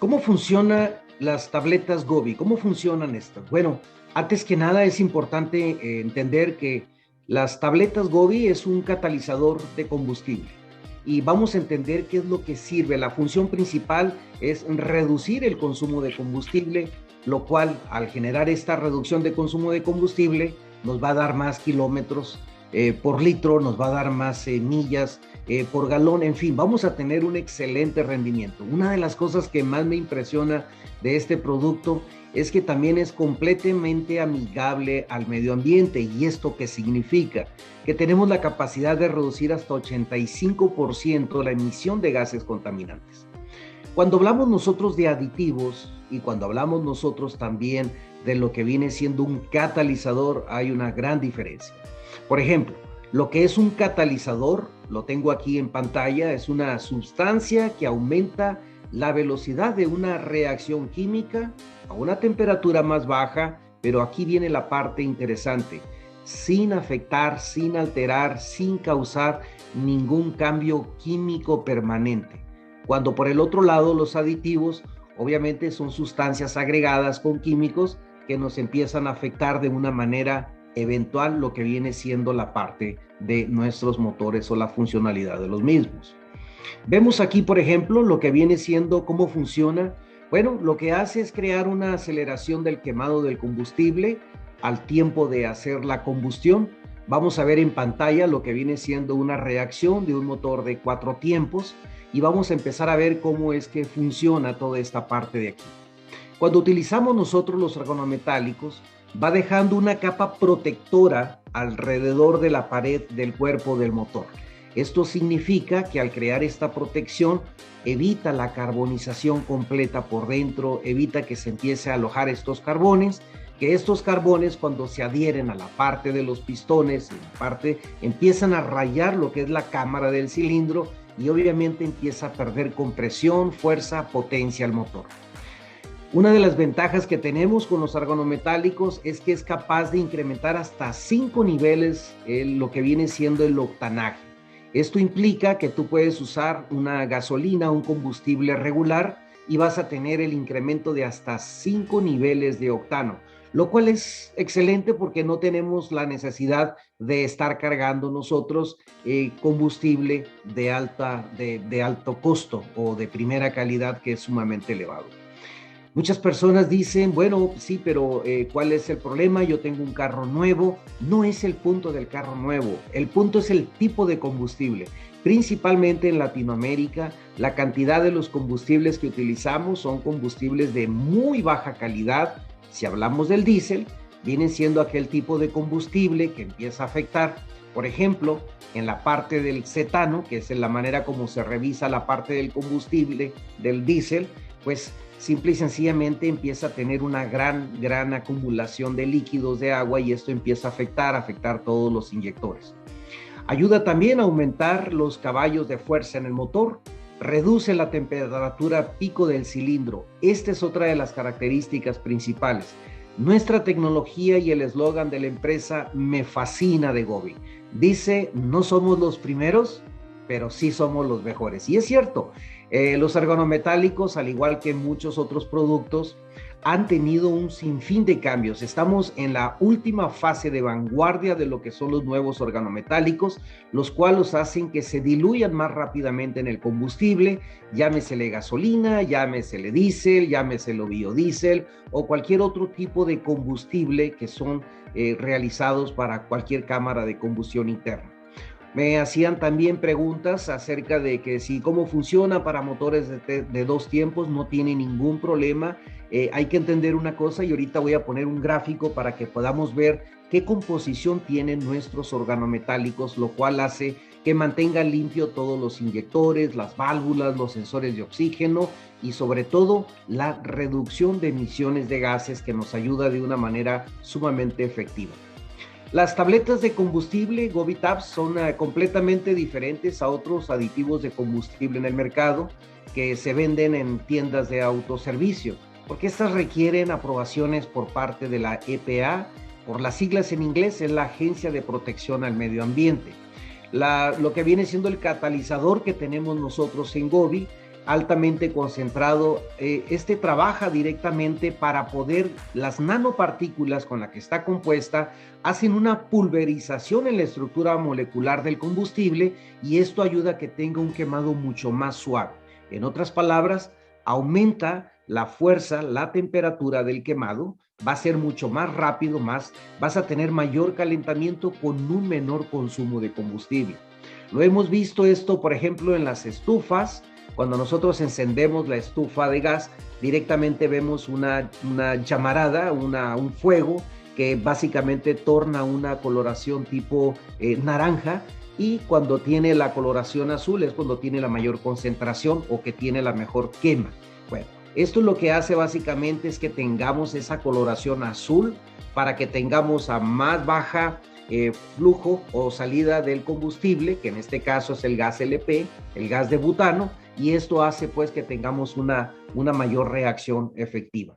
¿Cómo funcionan las tabletas Gobi? ¿Cómo funcionan estas? Bueno, antes que nada es importante entender que las tabletas Gobi es un catalizador de combustible y vamos a entender qué es lo que sirve. La función principal es reducir el consumo de combustible, lo cual al generar esta reducción de consumo de combustible nos va a dar más kilómetros por litro, nos va a dar más millas por galón, en fin, vamos a tener un excelente rendimiento. Una de las cosas que más me impresiona de este producto es que también es completamente amigable al medio ambiente. ¿Y esto qué significa? Que tenemos la capacidad de reducir hasta 85% la emisión de gases contaminantes. Cuando hablamos nosotros de aditivos y cuando hablamos nosotros también de lo que viene siendo un catalizador, hay una gran diferencia. Por ejemplo, lo que es un catalizador, lo tengo aquí en pantalla, es una sustancia que aumenta la velocidad de una reacción química a una temperatura más baja, pero aquí viene la parte interesante, sin afectar, sin alterar, sin causar ningún cambio químico permanente. Cuando por el otro lado los aditivos, obviamente son sustancias agregadas con químicos que nos empiezan a afectar de una manera eventual lo que viene siendo la parte de nuestros motores o la funcionalidad de los mismos. Vemos aquí, por ejemplo, lo que viene siendo cómo funciona. Bueno, lo que hace es crear una aceleración del quemado del combustible al tiempo de hacer la combustión. Vamos a ver en pantalla lo que viene siendo una reacción de un motor de 4 tiempos y vamos a empezar a ver cómo es que funciona toda esta parte de aquí. Cuando utilizamos nosotros los organometálicos, va dejando una capa protectora alrededor de la pared del cuerpo del motor. Esto significa que al crear esta protección evita la carbonización completa por dentro, evita que se empiece a alojar estos carbones, que estos carbones cuando se adhieren a la parte de los pistones, empiezan a rayar lo que es la cámara del cilindro y obviamente empieza a perder compresión, fuerza, potencia al motor. Una de las ventajas que tenemos con los organometálicos es que es capaz de incrementar hasta 5 niveles lo que viene siendo el octanaje. Esto implica que tú puedes usar una gasolina, un combustible regular y vas a tener el incremento de hasta 5 niveles de octano, lo cual es excelente porque no tenemos la necesidad de estar cargando nosotros combustible de alto costo o de primera calidad que es sumamente elevado. Muchas personas dicen, bueno, sí, pero ¿cuál es el problema? Yo tengo un carro nuevo. No es el punto del carro nuevo, el punto es el tipo de combustible. Principalmente en Latinoamérica, la cantidad de los combustibles que utilizamos son combustibles de muy baja calidad. Si hablamos del diésel, viene siendo aquel tipo de combustible que empieza a afectar, por ejemplo, en la parte del cetano, que es en la manera como se revisa la parte del combustible del diésel, pues simple y sencillamente empieza a tener una gran acumulación de líquidos de agua y esto empieza a afectar todos los inyectores. Ayuda también a aumentar los caballos de fuerza en el motor, reduce la temperatura pico del cilindro. Esta es otra de las características principales. Nuestra tecnología y el eslogan de la empresa me fascina de Gobi. Dice, no somos los primeros, pero sí somos los mejores. Y es cierto, los organometálicos, al igual que muchos otros productos, han tenido un sinfín de cambios. Estamos en la última fase de vanguardia de lo que son los nuevos organometálicos, los cuales hacen que se diluyan más rápidamente en el combustible, llámesele gasolina, llámesele diésel, llámesele biodiesel o cualquier otro tipo de combustible que son realizados para cualquier cámara de combustión interna. Me hacían también preguntas acerca de que si cómo funciona para motores de 2 tiempos, no tiene ningún problema. Hay que entender una cosa y ahorita voy a poner un gráfico para que podamos ver qué composición tienen nuestros organometálicos, lo cual hace que mantengan limpio todos los inyectores, las válvulas, los sensores de oxígeno y sobre todo la reducción de emisiones de gases que nos ayuda de una manera sumamente efectiva. Las tabletas de combustible Gobi Tabs son completamente diferentes a otros aditivos de combustible en el mercado que se venden en tiendas de autoservicio, porque estas requieren aprobaciones por parte de la EPA, por las siglas en inglés es la Agencia de Protección al Medio Ambiente. Lo que viene siendo el catalizador que tenemos nosotros en Gobi altamente concentrado. Este trabaja directamente para poder, las nanopartículas con las que está compuesta, hacen una pulverización en la estructura molecular del combustible y esto ayuda a que tenga un quemado mucho más suave. En otras palabras, aumenta la fuerza, la temperatura del quemado, va a ser mucho más rápido, vas a tener mayor calentamiento con un menor consumo de combustible. Lo hemos visto esto, por ejemplo, en las estufas. Cuando nosotros encendemos la estufa de gas, directamente vemos una llamarada, un fuego que básicamente torna una coloración tipo naranja, y cuando tiene la coloración azul es cuando tiene la mayor concentración o que tiene la mejor quema. Bueno, esto lo que hace básicamente es que tengamos esa coloración azul para que tengamos a más baja flujo o salida del combustible, que en este caso es el gas LP, el gas de butano, y esto hace pues que tengamos una mayor reacción efectiva.